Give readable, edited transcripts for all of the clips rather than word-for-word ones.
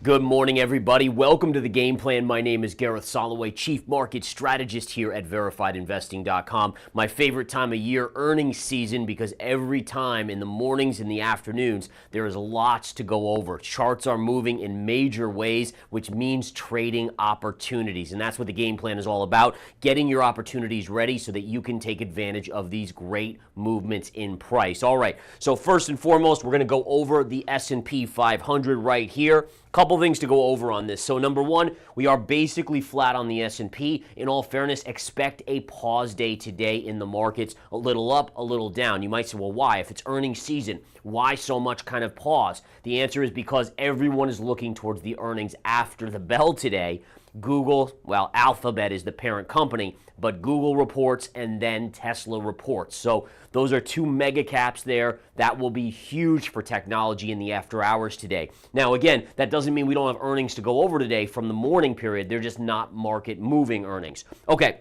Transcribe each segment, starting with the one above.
Good morning, everybody. Welcome to the Game Plan. My name is Gareth Soloway, Chief Market Strategist here at VerifiedInvesting.com. My favorite time of year, earnings season, because every time in the mornings and the afternoons, there is lots to go over. Charts are moving in major ways, which means trading opportunities. And that's what the Game Plan is all about, getting your opportunities ready so that you can take advantage of these great movements in price. All right, so first and foremost, we're going to go over the S&P 500 right here. Couple things to go over on this. So number one, we are basically flat on the S&P. In all fairness, expect a pause day today in the markets, a little up, a little down. You might say, well, why? If it's earnings season, why so much kind of pause? The answer is because everyone is looking towards the earnings after the bell today. Google, well, Alphabet is the parent company, but Google reports and then Tesla reports. So those are two mega caps there. That will be huge for technology in the after hours today. Now, again, that doesn't mean we don't have earnings to go over today from the morning period. They're just not market moving earnings. Okay.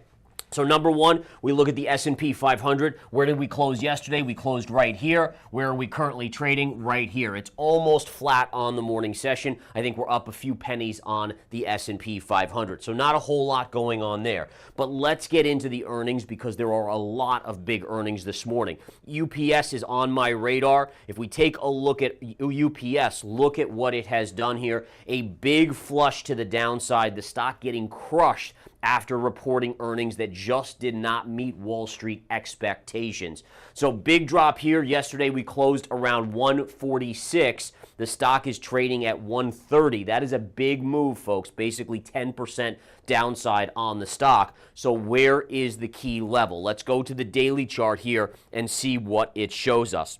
So number one, we look at the S&P 500. Where did we close yesterday? We closed right here. Where are we currently trading? Right here. It's almost flat on the morning session. I think we're up a few pennies on the S&P 500. So not a whole lot going on there. But let's get into the earnings because there are a lot of big earnings this morning. UPS is on my radar. If we take a look at UPS, look at what it has done here. A big flush to the downside. The stock getting crushed after reporting earnings that just did not meet Wall Street expectations. So big drop here. Yesterday we closed around 146. The stock is trading at 130. That is a big move, folks. Basically 10% downside on the stock. So where is the key level? Let's go to the daily chart here and see what it shows us.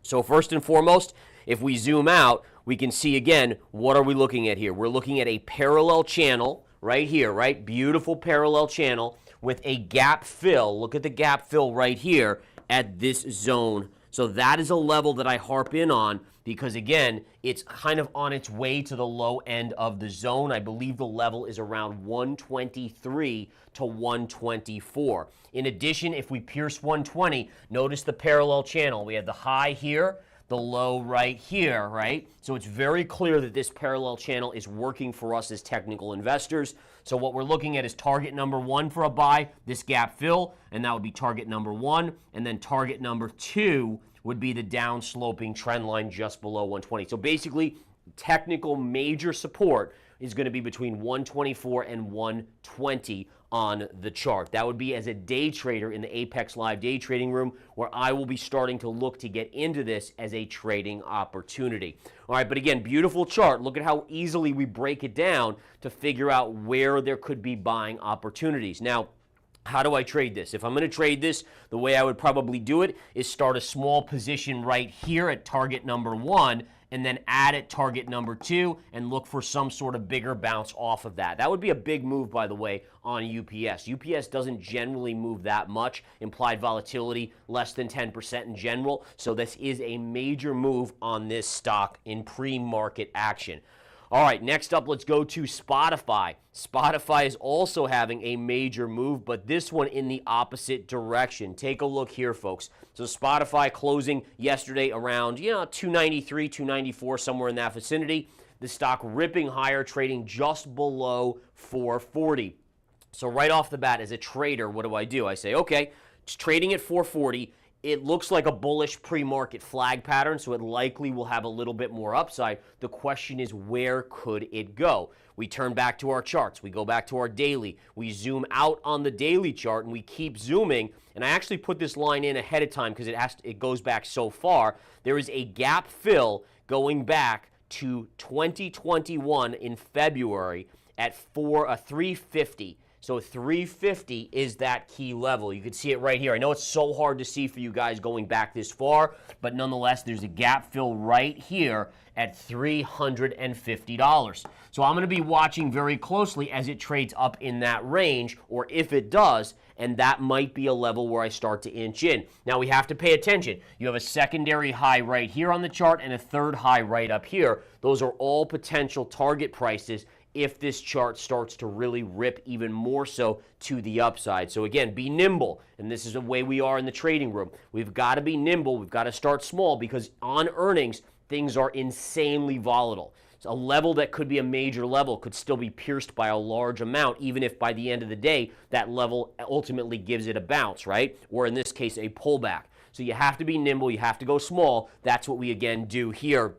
So first and foremost, if we zoom out, we can see again, what are we looking at here? We're looking at a parallel channel right here, right? Beautiful parallel channel with a gap fill. Look at the gap fill right here at this zone. So that is a level that I harp in on because, again, it's kind of on its way to the low end of the zone. I believe the level is around 123 to 124. In addition, if we pierce 120, notice the parallel channel. We have the high here, the low right here, right? So it's very clear that this parallel channel is working for us as technical investors. So what we're looking at is target number one for a buy, this gap fill, and that would be target number one. And then target number two would be the down sloping trend line just below 120. So basically, technical major support is going to be between 124 and 120 on the chart. That would be as a day trader in the Apex Live day trading room where I will be starting to look to get into this as a trading opportunity. All right, but again, beautiful chart. Look at how easily we break it down to figure out where there could be buying opportunities. Now, how do I trade this? If I'm going to trade this, the way I would probably do it is start a small position right here at target number one and then add at target number two and look for some sort of bigger bounce off of that. That would be a big move, by the way, on UPS. UPS doesn't generally move that much. Implied volatility, less than 10% in general. So this is a major move on this stock in pre-market action. All right, next up, let's go to Spotify. Spotify is also having a major move, but this one in the opposite direction. Take a look here, folks. So Spotify closing yesterday around, 293, 294, somewhere in that vicinity. The stock ripping higher, trading just below 440. So right off the bat, as a trader, what do? I say, okay, it's trading at 440. It looks like a bullish pre-market flag pattern, so it likely will have a little bit more upside. The question is, where could it go? We turn back to our charts. We go back to our daily. We zoom out on the daily chart, and we keep zooming. And I actually put this line in ahead of time because it goes back so far. There is a gap fill going back to 2021 in February at 350. So 350 is that key level. You can see it right here. I know it's so hard to see for you guys going back this far, but nonetheless, there's a gap fill right here at $350. So I'm going to be watching very closely as it trades up in that range, or if it does, and that might be a level where I start to inch in. Now, we have to pay attention. You have a secondary high right here on the chart and a third high right up here. Those are all potential target prices if this chart starts to really rip even more so to the upside. So again, be nimble, and this is the way we are in the trading room. We've got to be nimble. We've got to start small because on earnings, things are insanely volatile. So a level that could be a major level could still be pierced by a large amount, even if by the end of the day, that level ultimately gives it a bounce, right? Or in this case, a pullback. So you have to be nimble, you have to go small. That's what we again do here.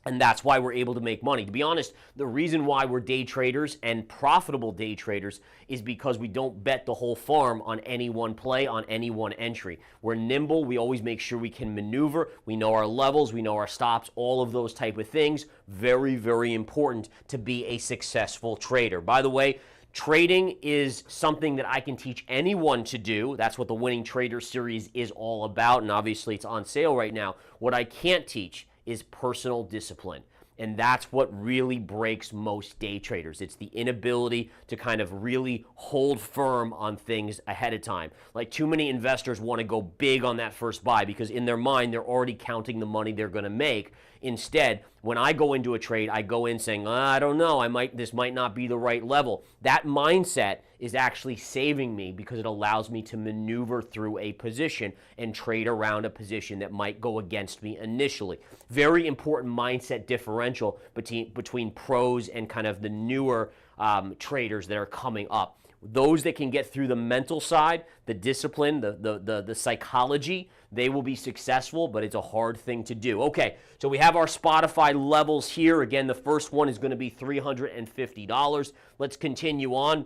And that's why we're able to make money. To be honest, the reason why we're day traders and profitable day traders is because we don't bet the whole farm on any one play, on any one entry. We're nimble. We always make sure we can maneuver. We know our levels. We know our stops, all of those type of things. Very, very important to be a successful trader. By the way, trading is something that I can teach anyone to do. That's what the Winning Trader series is all about, and obviously it's on sale right now. What I can't teach is personal discipline. And that's what really breaks most day traders. It's the inability to kind of really hold firm on things ahead of time. Like too many investors want to go big on that first buy because in their mind, they're already counting the money they're going to make. Instead, when I go into a trade, I go in saying, I don't know, this might not be the right level. That mindset is actually saving me because it allows me to maneuver through a position and trade around a position that might go against me initially. Very important mindset differential between pros and kind of the newer traders that are coming up. Those that can get through the mental side, the discipline, the psychology, they will be successful, but it's a hard thing to do. Okay, so we have our Spotify levels here. Again, the first one is going to be $350. Let's continue on.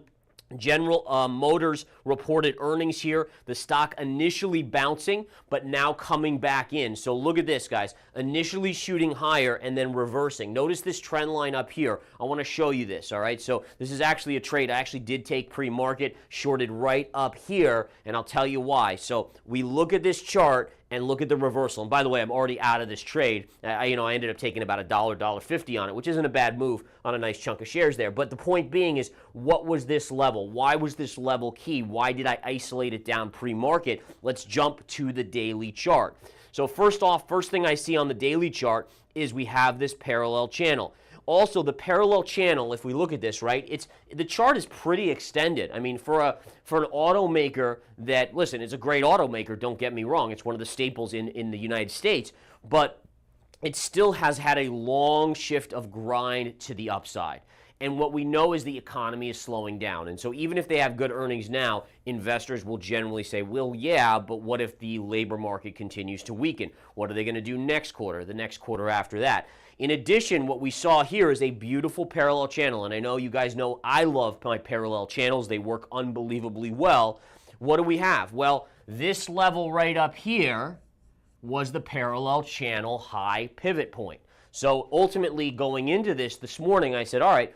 General Motors reported earnings here. The stock initially bouncing, but now coming back in. So look at this, guys. Initially shooting higher and then reversing. Notice this trend line up here. I want to show you this, all right? So this is actually a trade I actually did take pre-market, shorted right up here, and I'll tell you why. So we look at this chart and look at the reversal. And by the way, I'm already out of this trade. I ended up taking about $1.50 on it, which isn't a bad move on a nice chunk of shares there. But the point being is, what was this level? Why was this level key? Why did I isolate it down pre-market? Let's jump to the daily chart. So first off, first thing I see on the daily chart is we have this parallel channel. Also, the parallel channel, if we look at this, right, the chart is pretty extended. I mean, for an automaker that, listen, it's a great automaker, don't get me wrong. It's one of the staples in the United States, but it still has had a long shift of grind to the upside. And what we know is the economy is slowing down. And so even if they have good earnings now, investors will generally say, well, yeah, but what if the labor market continues to weaken? What are they going to do next quarter, the next quarter after that? In addition, what we saw here is a beautiful parallel channel. And I know you guys know I love my parallel channels. They work unbelievably well. What do we have? Well, this level right up here was the parallel channel high pivot point. So ultimately going into this morning, I said, all right,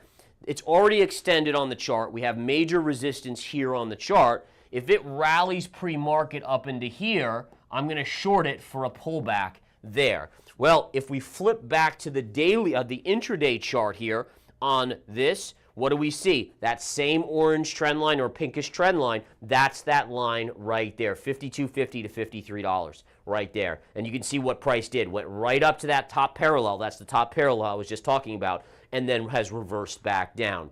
it's already extended on the chart. We have major resistance here on the chart. If it rallies pre-market up into here, I'm going to short it for a pullback there. Well, if we flip back to the daily, the intraday chart here on this, what do we see? That same orange trend line or pinkish trend line, that's that line right there, $52.50 to $53 right there. And you can see what price did. Went right up to that top parallel. That's the top parallel I was just talking about, and then has reversed back down.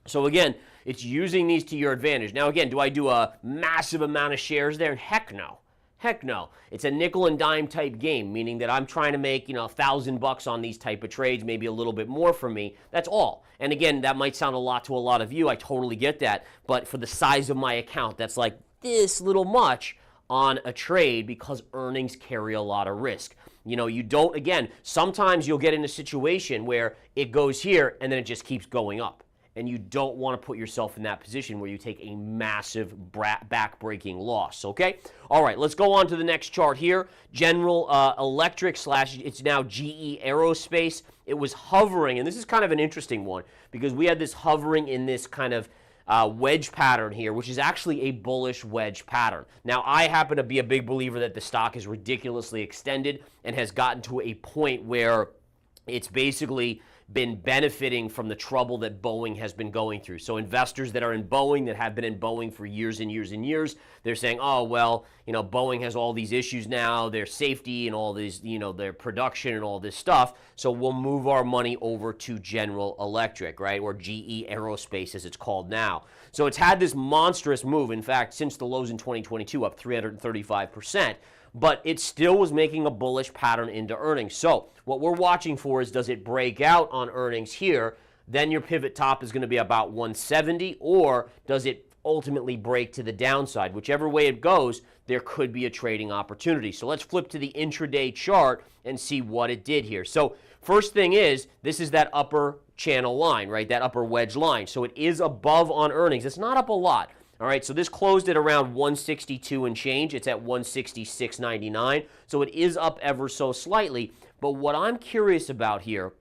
So again, it's using these to your advantage. Now again, do I do a massive amount of shares there? Heck no. Heck no. It's a nickel and dime type game, meaning that I'm trying to make, $1,000 on these type of trades, maybe a little bit more for me. That's all. And again, that might sound a lot to a lot of you. I totally get that. But for the size of my account, that's like this little much on a trade because earnings carry a lot of risk. You don't, again, sometimes you'll get in a situation where it goes here and then it just keeps going up. And you don't want to put yourself in that position where you take a massive back-breaking loss, okay? All right, let's go on to the next chart here. General Electric / it's now GE Aerospace. It was hovering, and this is kind of an interesting one because we had this hovering in this kind of wedge pattern here, which is actually a bullish wedge pattern. Now, I happen to be a big believer that the stock is ridiculously extended and has gotten to a point where it's basically been benefiting from the trouble that Boeing has been going through. So investors that are in Boeing, that have been in Boeing for years and years and years, they're saying, oh, well, Boeing has all these issues now, their safety and all these, their production and all this stuff. So we'll move our money over to General Electric, right? Or GE Aerospace as it's called now. So it's had this monstrous move. In fact, since the lows in 2022, up 335%. but it still was making a bullish pattern into earnings. So what we're watching for is, does it break out on earnings here? Then your pivot top is going to be about 170, or does it ultimately break to the downside? Whichever way it goes, there could be a trading opportunity. So let's flip to the intraday chart and see what it did here. So first thing is, this is that upper channel line, right? That upper wedge line. So it is above on earnings. It's not up a lot. All right, so this closed at around 162 and change. It's at 166.99. So it is up ever so slightly. But what I'm curious about here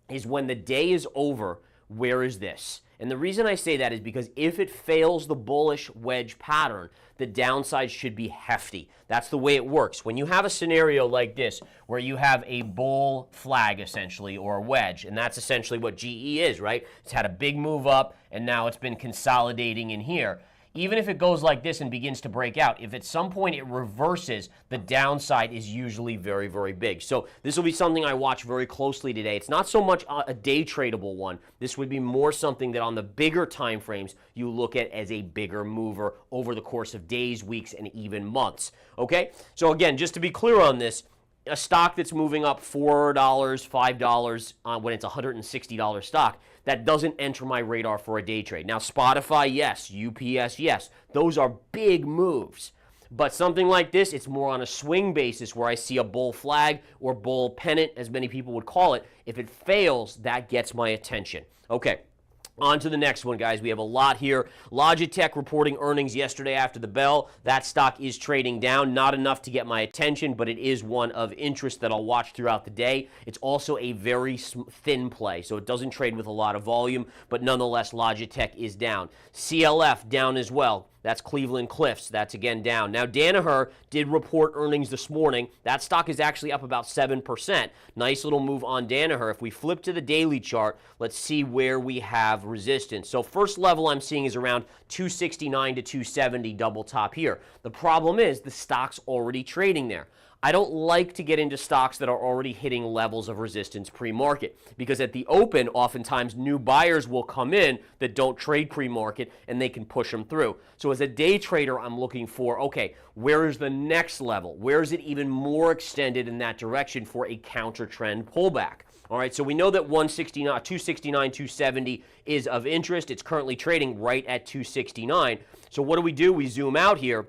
is, when the day is over, where is this? And the reason I say that is because if it fails the bullish wedge pattern, the downside should be hefty. That's the way it works. When you have a scenario like this, where you have a bull flag essentially, or a wedge, and that's essentially what GE is, right? It's had a big move up, and now it's been consolidating in here. Even if it goes like this and begins to break out, if at some point it reverses, the downside is usually very, very big. So this will be something I watch very closely today. It's not so much a day tradable one. This would be more something that on the bigger time frames you look at as a bigger mover over the course of days, weeks, and even months. Okay? So again, just to be clear on this, a stock that's moving up $4, $5 when it's a $160 stock, that doesn't enter my radar for a day trade. Now, Spotify, yes. UPS, yes. Those are big moves. But something like this, it's more on a swing basis, where I see a bull flag or bull pennant, as many people would call it. If it fails, that gets my attention. Okay. On to the next one, guys. We have a lot here. Logitech reporting earnings yesterday after the bell. That stock is trading down. Not enough to get my attention, but it is one of interest that I'll watch throughout the day. It's also a very thin play, so it doesn't trade with a lot of volume, but nonetheless, Logitech is down. CLF down as well. That's Cleveland Cliffs. That's again down. Now, Danaher did report earnings this morning. That stock is actually up about 7%. Nice little move on Danaher. If we flip to the daily chart, let's see where we have resistance. So first level I'm seeing is around 269 to 270 double top here. The problem is the stock's already trading there. I don't like to get into stocks that are already hitting levels of resistance pre-market, because at the open, oftentimes new buyers will come in that don't trade pre-market, and they can push them through. So as a day trader, I'm looking for, okay, where is the next level? Where is it even more extended in that direction for a counter trend pullback? All right, so we know that 269, 270 is of interest. It's currently trading right at 269. So what do? We zoom out here.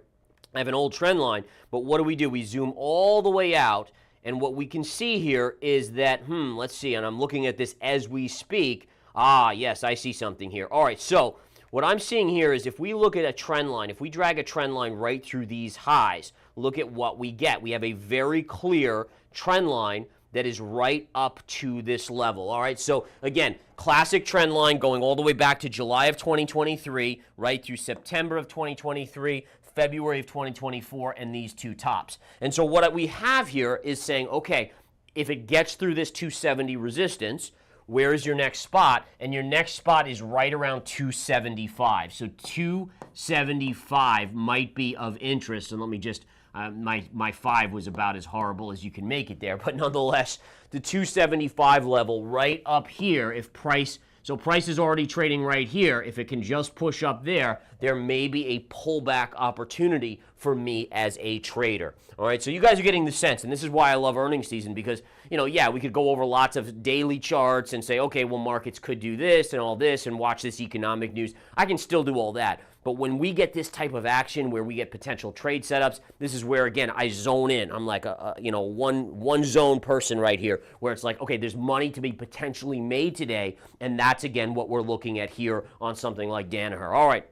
I have an old trend line, but what do? We zoom all the way out, and what we can see here is that, let's see, and I'm looking at this as we speak. Yes, I see something here. All right, so what I'm seeing here is, if we look at a trend line, if we drag a trend line right through these highs, look at what we get. We have a very clear trend line that is right up to this level. All right, so again, classic trend line going all the way back to July of 2023, right through September of 2023, February of 2024, and these two tops. And so what we have here is saying, okay, if it gets through this 270 resistance, where is your next spot? And your next spot is right around 275. So 275 might be of interest. And let me just, my 5 was about as horrible as you can make it there. But nonetheless, the 275 level right up here, if price is already trading right here. If it can just push up there, there may be a pullback opportunity for me as a trader. All right, so you guys are getting the sense, and this is why I love earnings season, because, we could go over lots of daily charts and say, okay, well, markets could do this and all this and watch this economic news. I can still do all that. But when we get this type of action where we get potential trade setups, this is where, again, I zone in. I'm like a one zone person right here, where it's like, okay, there's money to be potentially made today, and that's, again, what we're looking at here on something like Danaher. All right.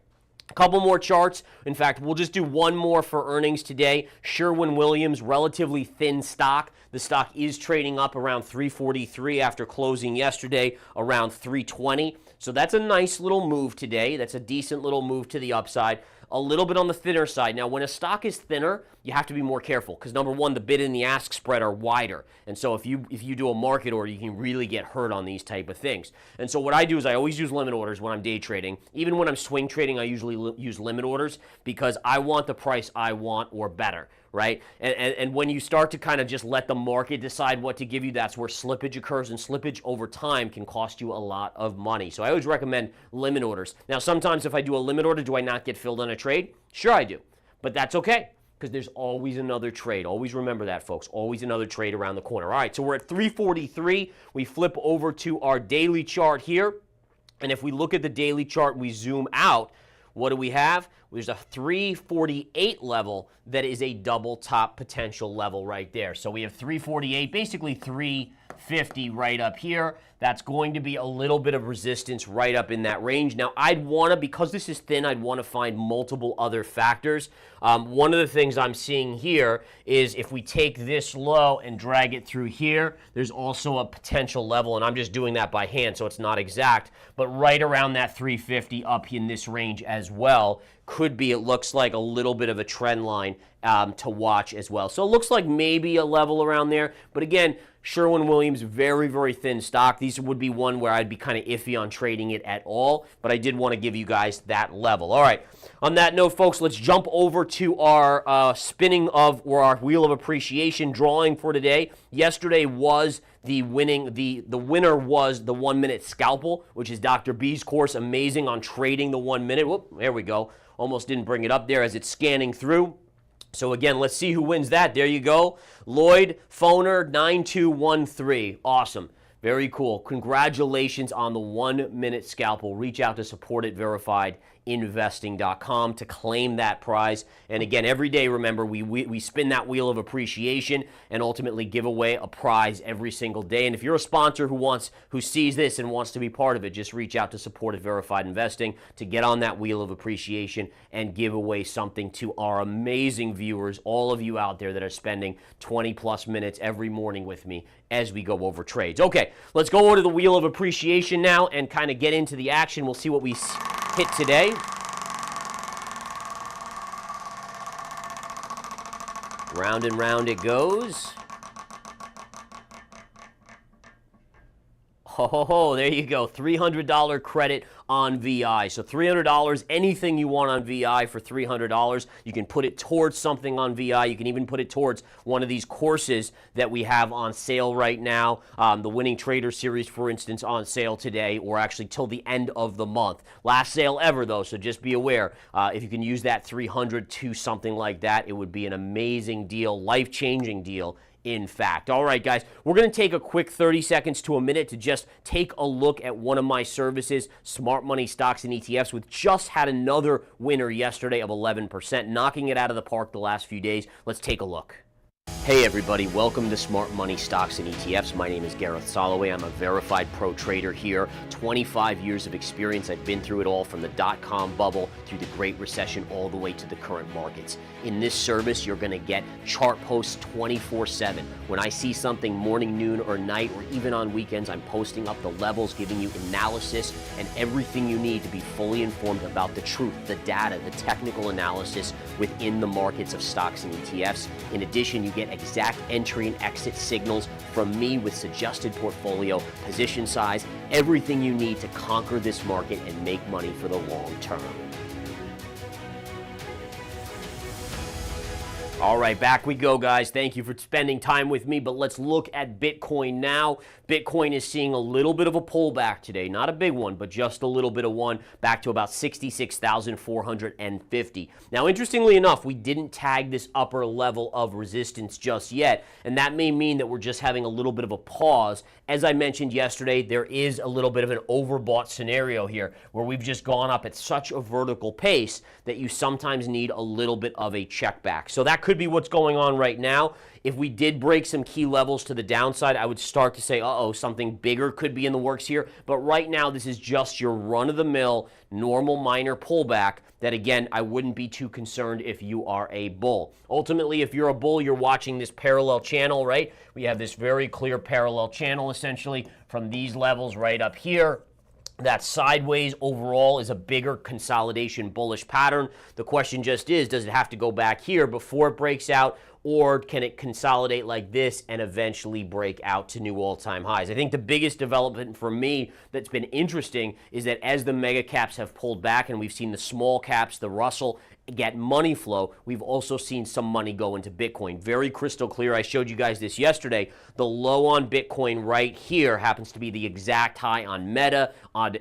A couple more charts. In fact, we'll just do one more for earnings today. Sherwin-Williams, relatively thin stock. The stock is trading up around 343 after closing yesterday around 320. So that's a nice little move today. That's a decent little move to the upside. A little bit on the thinner side. Now, when a stock is thinner, you have to be more careful, because number one, the bid and the ask spread are wider. And so if you do a market order, you can really get hurt on these type of things. And so what I do is I always use limit orders when I'm day trading. Even when I'm swing trading, I usually use limit orders, because I want the price I want or better, right? And when you start to kind of just let the market decide what to give you, that's where slippage occurs, and slippage over time can cost you a lot of money. So I always recommend limit orders. Now, sometimes if I do a limit order, do I not get filled on a trade? Sure I do, but that's okay. because there's always another trade. Always remember that, folks. Always another trade around the corner. All right, so we're at 343. We flip over to our daily chart here. And if we look at the daily chart, we zoom out, what do we have? There's a 348 level that is a double top potential level right there. So we have 348, basically 350 right up here. That's going to be a little bit of resistance right up in that range. Now, I'd want to, because this is thin, I'd want to find multiple other factors. One of the things I'm seeing here is if we take this low and drag it through here, there's also a potential level, and I'm just doing that by hand, so it's not exact, but right around that 350 up in this range as well could be, it looks like, a little bit of a trend line to watch as well. So it looks like maybe a level around there, but again, Sherwin-Williams, very, very thin stock. These would be one where I'd be kind of iffy on trading it at all, but I did want to give you guys that level. All right, on that note, folks, let's jump over to our spinning of, or our Wheel of Appreciation drawing for today. Yesterday was the winner was the 1 minute scalpel, which is Dr. B's course, amazing on trading the 1 minute. Whoop, there we go. Almost didn't bring it up there as it's scanning through. So again, let's see who wins that. There you go. Lloyd Phoner 9213. Awesome. Very cool. Congratulations on the 1 minute scalpel. Reach out to support at verifiedinvesting.com to claim that prize. And again, every day, remember, we spin that Wheel of Appreciation and ultimately give away a prize every single day. And if you're a sponsor who sees this and wants to be part of it, just reach out to support at Verified Investing to get on that Wheel of Appreciation and give away something to our amazing viewers, all of you out there that are spending 20 plus minutes every morning with me as we go over trades. Okay, let's go over to the Wheel of Appreciation now and kind of get into the action. We'll see what we hit today. Round and round it goes. Oh, there you go. $300 credit on VI. So $300, anything you want on VI for $300. You can put it towards something on VI. You can even put it towards one of these courses that we have on sale right now. The Winning Trader series, for instance, on sale today, or actually till the end of the month. Last sale ever, though, so just be aware. If you can use that $300 to something like that, it would be an amazing deal, life-changing deal. In fact. All right, guys, we're going to take a quick 30 seconds to a minute to just take a look at one of my services, Smart Money Stocks and ETFs, which just had another winner yesterday of 11%, knocking it out of the park the last few days. Let's take a look. Hey everybody, welcome to Smart Money Stocks and ETFs. My name is Gareth Soloway. I'm a verified pro trader here. 25 years of experience. I've been through it all from the dot-com bubble through the Great Recession all the way to the current markets. In this service, you're going to get chart posts 24/7. When I see something morning, noon, or night, or even on weekends, I'm posting up the levels, giving you analysis and everything you need to be fully informed about the truth, the data, the technical analysis within the markets of stocks and ETFs. In addition, you get exact entry and exit signals from me with suggested portfolio, position size, everything you need to conquer this market and make money for the long term. All right, back we go, guys. Thank you for spending time with me, but let's look at Bitcoin now. Bitcoin is seeing a little bit of a pullback today. Not a big one, but just a little bit of one, back to about 66,450. Now, interestingly enough, we didn't tag this upper level of resistance just yet, and that may mean that we're just having a little bit of a pause. As I mentioned yesterday, there is a little bit of an overbought scenario here where we've just gone up at such a vertical pace that you sometimes need a little bit of a check back. So that could be what's going on right now. If we did break some key levels to the downside, I would start to say, uh-oh, something bigger could be in the works here. But right now, this is just your run-of-the-mill, normal minor pullback that, again, I wouldn't be too concerned if you are a bull. Ultimately, if you're a bull, you're watching this parallel channel, right? We have this very clear parallel channel, essentially, from these levels right up here. That sideways overall is a bigger consolidation bullish pattern. The question just is, does it have to go back here before it breaks out, or can it consolidate like this and eventually break out to new all-time highs? I think the biggest development for me that's been interesting is that as the mega caps have pulled back and we've seen the small caps, the Russell, get money flow, we've also seen some money go into Bitcoin. Very crystal clear. I showed you guys this yesterday. The low on Bitcoin right here happens to be the exact high on Meta, on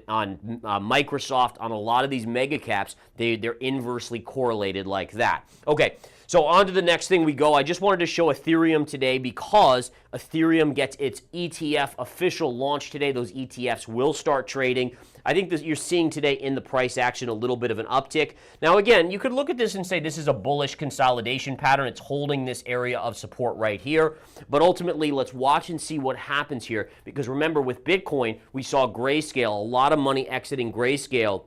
Microsoft, on a lot of these mega caps. They're inversely correlated like that. Okay, So on to the next thing we go. I just wanted to show Ethereum today because Ethereum gets its ETF official launch today. Those ETFs will start trading. I think that you're seeing today in the price action a little bit of an uptick. Now again, you could look at this and say this is a bullish consolidation pattern. It's holding this area of support right here. But ultimately, let's watch and see what happens here. Because remember, with Bitcoin, we saw Grayscale, a lot of money exiting Grayscale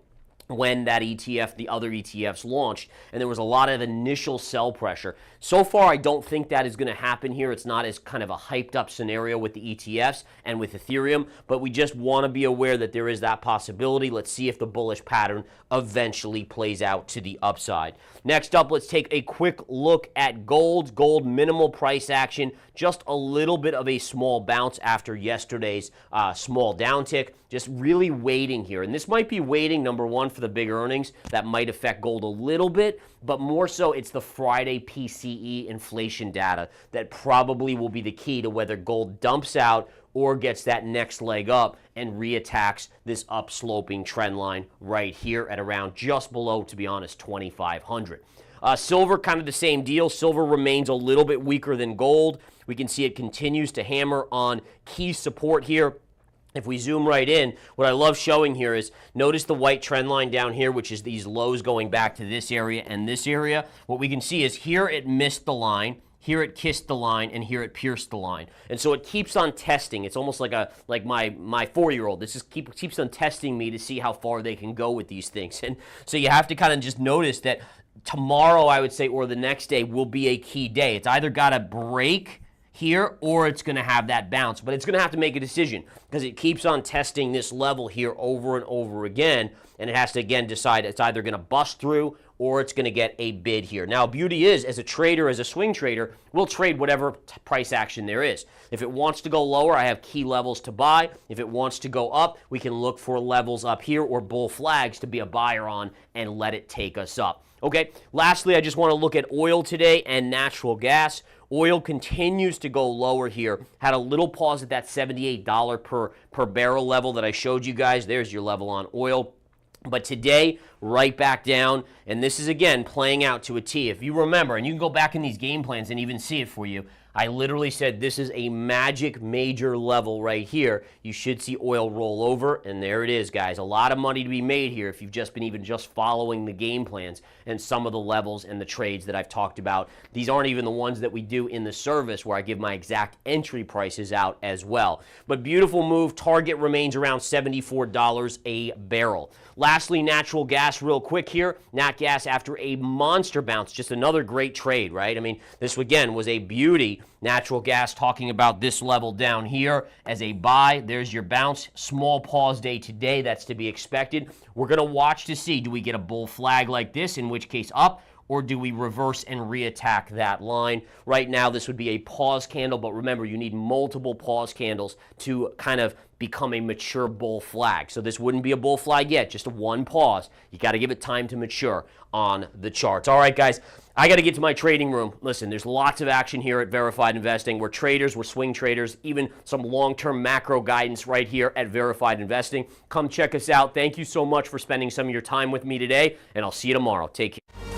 when that ETF, the other ETFs launched, and there was a lot of initial sell pressure. So far, I don't think that is going to happen here. It's not as kind of a hyped up scenario with the ETFs and with Ethereum, but we just want to be aware that there is that possibility. Let's see if the bullish pattern eventually plays out to the upside. Next up, let's take a quick look at gold. Gold minimal price action, just a little bit of a small bounce after yesterday's small downtick. Just really waiting here. And this might be waiting, number one, for the big earnings. That might affect gold a little bit, but more so it's the Friday PCE inflation data that probably will be the key to whether gold dumps out or gets that next leg up and reattacks this upsloping trend line right here at around just below, to be honest, 2,500. Silver, kind of the same deal. Silver remains a little bit weaker than gold. We can see it continues to hammer on key support here. If we zoom right in, what I love showing here is, notice the white trend line down here, which is these lows going back to this area and this area. What we can see is here it missed the line, here it kissed the line, and here it pierced the line. And so it keeps on testing. It's almost like my 4-year-old. This is keeps on testing me to see how far they can go with these things. And so you have to kind of just notice that tomorrow, I would say, or the next day will be a key day. It's either got to break here or it's going to have that bounce, but it's going to have to make a decision because it keeps on testing this level here over and over again, and it has to again decide it's either going to bust through or it's going to get a bid here. Now, beauty is, as a trader, as a swing trader, we'll trade whatever price action there is. If it wants to go lower, I have key levels to buy. If it wants to go up, we can look for levels up here or bull flags to be a buyer on and let it take us up. Okay, lastly, I just want to look at oil today and natural gas. Oil continues to go lower here. Had a little pause at that $78 per barrel level that I showed you guys. There's your level on oil. But today, right back down, and this is, again, playing out to a T. If you remember, and you can go back in these game plans and even see it for you, I literally said this is a magic major level right here. You should see oil roll over, and there it is, guys. A lot of money to be made here if you've just been even just following the game plans and some of the levels and the trades that I've talked about. These aren't even the ones that we do in the service where I give my exact entry prices out as well. But beautiful move. Target remains around $74 a barrel. Lastly, natural gas real quick here. Nat gas after a monster bounce. Just another great trade, right? I mean, this again was a beauty. Natural gas talking about this level down here as a buy. There's your bounce. Small pause day today. That's to be expected. We're going to watch to see, do we get a bull flag like this, in which case up, or do we reverse and reattack that line? Right now, this would be a pause candle, but remember, you need multiple pause candles to kind of become a mature bull flag. So this wouldn't be a bull flag yet, just a one pause. You got to give it time to mature on the charts. All right, guys, I got to get to my trading room. Listen, there's lots of action here at Verified Investing. We're traders, we're swing traders, even some long-term macro guidance right here at Verified Investing. Come check us out. Thank you so much for spending some of your time with me today, and I'll see you tomorrow. Take care.